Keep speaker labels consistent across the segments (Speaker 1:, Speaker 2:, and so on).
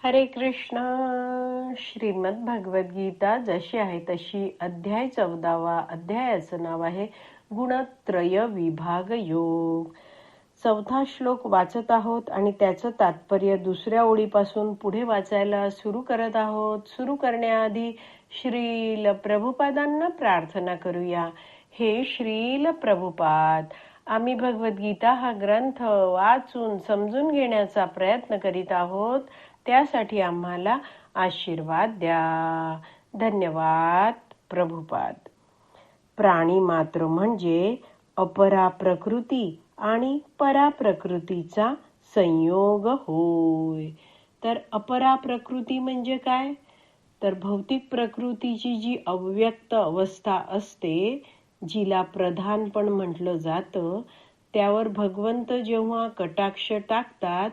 Speaker 1: हरे कृष्ण. श्रीमद भगवद्गीता जशी आहे तशी अध्याय 14वा. अध्यायाचं नाव आहे गुणत्रय विभाग योग. 4था श्लोक वाचत आहोत आणि त्याचं तात्पर्य दुसऱ्या ओळीपासून पुढे वाचायला सुरू करत आहोत. सुरू करण्याआधी श्रील प्रभुपादांना प्रार्थना करूया. हे श्रील प्रभुपाद, आम्ही भगवद्गीता हा ग्रंथ वाचून समजून घेण्याचा प्रयत्न करीत आहोत. त्यासाठी आम्हाला आशीर्वाद द्या. धन्यवाद प्रभुपाद. प्राणी मात्र म्हणजे अपरा प्रकृती आणि परा प्रकृतीचा संयोग होय. तर अपरा प्रकृती म्हणजे काय? तर भौतिक प्रकृतीची जी अव्यक्त अवस्था असते, जिला प्रधानपण म्हटलं जातं, त्यावर भगवंत जेव्हा कटाक्ष टाकतात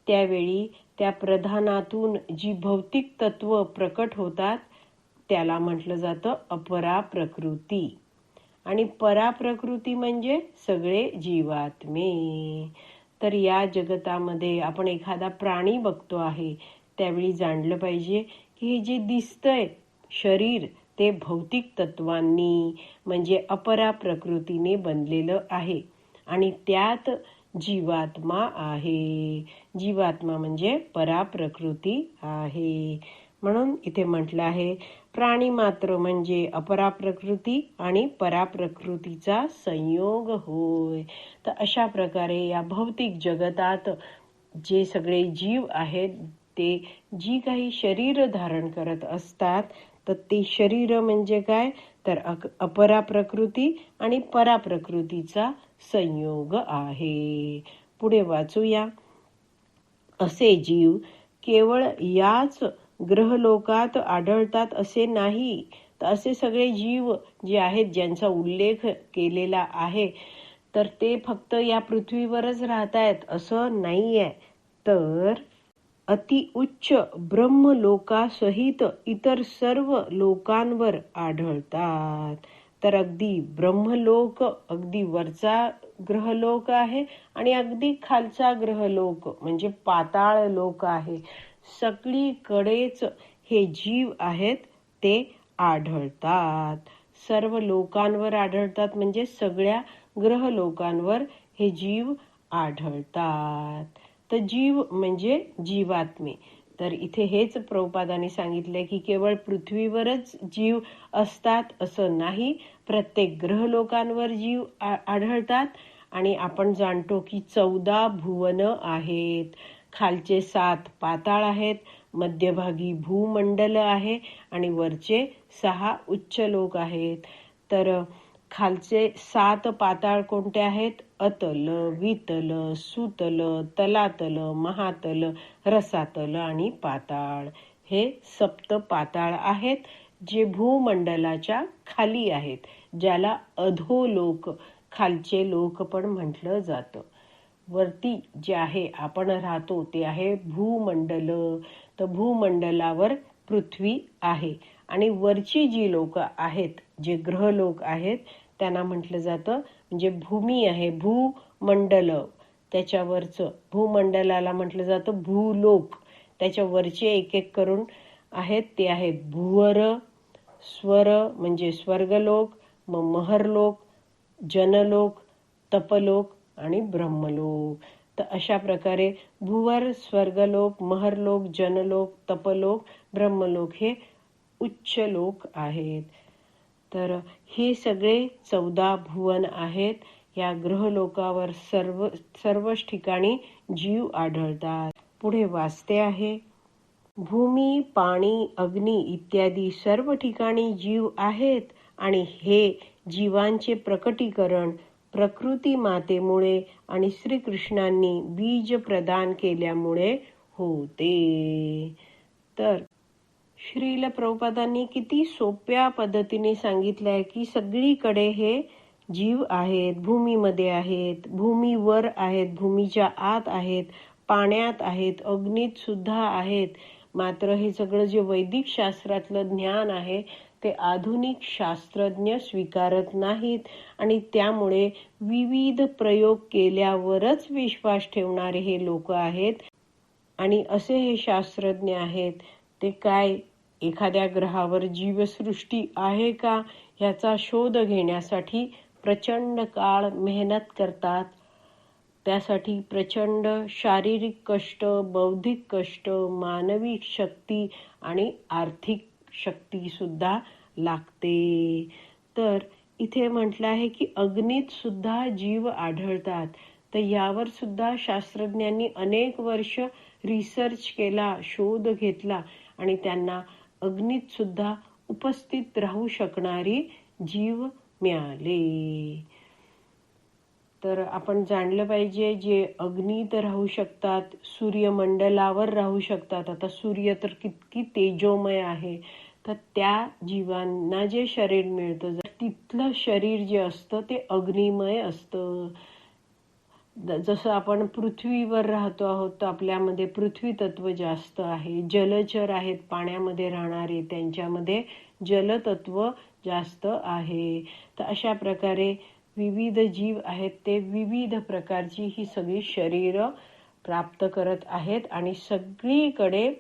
Speaker 1: त्यावेळी त्या प्रधानातून जी भौतिक तत्व प्रकट होतात त्याला म्हटलं जातं अपरा प्रकृती. आणि परा प्रकृती म्हणजे सगळे जीवात्मे. तर या जगतामध्ये आपण एखादा प्राणी बघतो आहे त्यावेळी जाणलं पाहिजे की हे जे दिसतंय शरीर ते भौतिक तत्वांनी म्हणजे अपरा प्रकृतीने बनलेलं आहे आणि त्यात जीवात्मा आहे. जीवात्मा म्हणजे परा प्रकृती आहे. म्हणून इथे म्हटलं आहे प्राणी मात्र म्हणजे अपरा प्रकृती आणि परा प्रकृतीचा संयोग होय. तर अशा प्रकारे या भौतिक जगतात जे सगळे जीव आहेत ते जी काही शरीर धारण करत असतात तर ते शरीर म्हणजे काय? तर अपरा प्रकृती आणि परा प्रकृतीचा संयोग आहे. पुढे वाचूया. असे जीव केवळ याच ग्रहलोकात आढळतात असे नाही. तर असे सगळे जीव जे आहेत ज्यांचा उल्लेख केलेला आहे तर ते फक्त या पृथ्वीवरच राहतायत असं नाहीये. तर अतिउच्च ब्रह्मलोकासहित इतर सर्व लोकांवर आढळतात. तर अगदी ब्रह्मलोक अगदी वरचा ग्रहलोक आहे आणि अगदी खालचा ग्रहलोक म्हणजे पाताळ लोक आहे. सगळीकडेच हे जीव आहेत ते आढळतात. सर्व लोकांवर आढळतात म्हणजे सगळ्या ग्रहलोकांवर हे जीव आढळतात. तर जीव म्हणजे जीवात्मे. तर इथे हेच प्रभुपादांनी सांगितलंय की केवळ पृथ्वीवरच जीव असतात असं नाही. प्रत्येक ग्रहलोकांवर जीव आढळतात आणि आपण जाणतो की 14 भुवन आहेत. खालचे 7 पाताळ आहेत, मध्यभागी भूमंडल आहे आणि वरचे 6 उच्च लोक आहेत. तर खालचे 7 पाताळ कोणते आहेत? अतल, वितल, सुतल, तलातल, महातल, रसातल आणि पाताळ. हे सप्त पाताळ आहेत जे भूमंडलाच्या खाली आहेत, ज्याला अधोलोक, खालचे लोक पण म्हटलं जातं. वरती जे आहे आपण राहतो ते आहे भूमंडल. तर भूमंडलावर पृथ्वी आहे आणि वरची जी लोक आहेत जे ग्रहलोक आहेत त्यांना म्हटलं जातं म्हणजे भूमी आहे भूमंडल, त्याच्यावरचं भूमंडलाला म्हटलं जातं भूलोक. त्याच्या वरचे एक एक करून आहेत ते आहे भुवर, स्वर म्हणजे स्वर्गलोक, मग महरलोक, जनलोक, तपलोक आणि ब्रह्मलोक. तर अशा प्रकारे भुवर, स्वर्गलोक, महरलोक, जनलोक, तपलोक, ब्रह्मलोक हे उच्च लोक आहेत. तर हे सगळे 14 भुवन आहेत. या ग्रहलोकावर सर्वच ठिकाणी जीव आढळतात. पुढे वाचते आहे. भूमी, पाणी, अग्नी इत्यादी सर्व ठिकाणी जीव आहेत आणि हे जीवांचे प्रकटीकरण प्रकृती मातेमुळे आणि श्रीकृष्णांनी बीज प्रदान केल्यामुळे होते. तर श्रील प्रभुपादांनी किती सोप्या पद्धतीने सांगितलंय की सगळीकडे हे जीव आहेत. भूमीमध्ये आहेत, भूमीवर आहेत, भूमीच्या आत आहेत, पाण्यात आहेत, अग्नीत सुद्धा आहेत. मात्र हे सगळं जे वैदिक शास्त्रातलं ज्ञान आहे ते आधुनिक शास्त्रज्ञ स्वीकारत नाहीत आणि त्यामुळे विविध प्रयोग केल्यावरच विश्वास ठेवणारे हे लोक आहेत आणि असे हे शास्त्रज्ञ आहेत ते काय एखाद्या ग्रहावर जीवसृष्टी आहे का ह्याचा शोध घेण्यासाठी प्रचंड काळ मेहनत करतात. त्यासाठी प्रचंड शारीरिक कष्ट, बौद्धिक कष्ट, मानवी शक्ती आणि आर्थिक शक्ती सुद्धा लागते. तर इथे म्हटलं आहे की अग्नीत सुद्धा जीव आढळतात. तर यावर सुद्धा शास्त्रज्ञांनी अनेक वर्ष रिसर्च केला, शोध घेतला आणि त्यांना अग्नीत सुद्धा उपस्थित राहू शकणारी जीव मिळाले. तर आपण जाणलं पाहिजे जे अग्नीत राहू शकतात, सूर्यमंडलावर राहू शकतात. आता सूर्य तर किती तेजोमय आहे, तर त्या जीवांना जे शरीर मिळतं तिथलं शरीर जे असतं ते अग्निमय असतं. जसं आपण पृथ्वीवर राहतो आहोत तर आपल्यामध्ये पृथ्वी तत्व जास्त आहे. जलचर आहेत पाण्यामध्ये राहणारे, त्यांच्यामध्ये जलतत्व जास्त आहे. तर अशा प्रकारे विविध जीव आहेत ते विविध प्रकारची ही सगळी शरीरं प्राप्त करत आहेत आणि सगळीकडे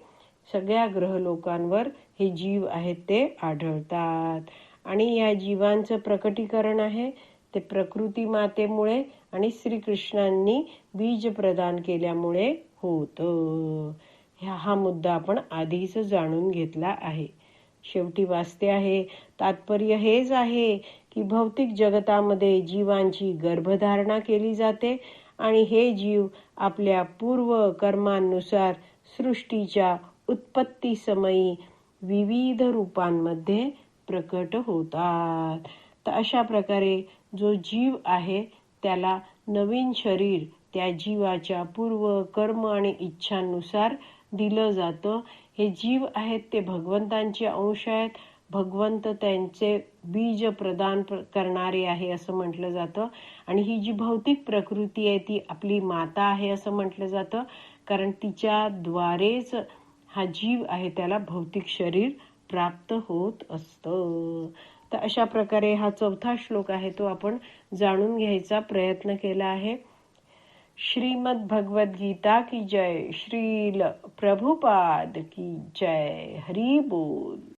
Speaker 1: सगळ्या ग्रहलोकांवर हे जीव आहेत ते आढळतात. आणि या जीवांचं प्रकटीकरण आहे ते प्रकृती मातेमुळे आणि श्रीकृष्णांनी बीज प्रदान केल्यामुळे होतं. हा मुद्दा आपण आधीच जाणून घेतला आहे. शेवटी वाचते आहे, तात्पर्य हेच आहे की भौतिक जगतामध्ये जीवांची गर्भधारणा केली जाते आणि हे जीव आपल्या पूर्व कर्मांनुसार सृष्टीच्या उत्पत्ती समयी विविध रूपांमध्ये प्रकट होतात. तर अशा प्रकारे जो जीव आहे त्याला नवीन शरीर त्या जीवाच्या पूर्व कर्म आणि इच्छांनुसार दिलं जातं. हे जीव आहेत ते भगवंतांचे अंश आहेत. भगवंत त्यांचे बीज प्रदान करणारे आहे असं म्हटलं जातं. आणि ही जी भौतिक प्रकृती आहे ती आपली माता आहे असं म्हटलं जातं, कारण तिच्याद्वारेच हा जीव आहे त्याला भौतिक शरीर प्राप्त होत असतं. तर अशा प्रकारे हा 4था श्लोक आहे तो आपण जाणून घ्यायचा प्रयत्न केला आहे. श्रीमद् भगवद गीता की जय. श्रील प्रभुपाद की जय. हरी बोल.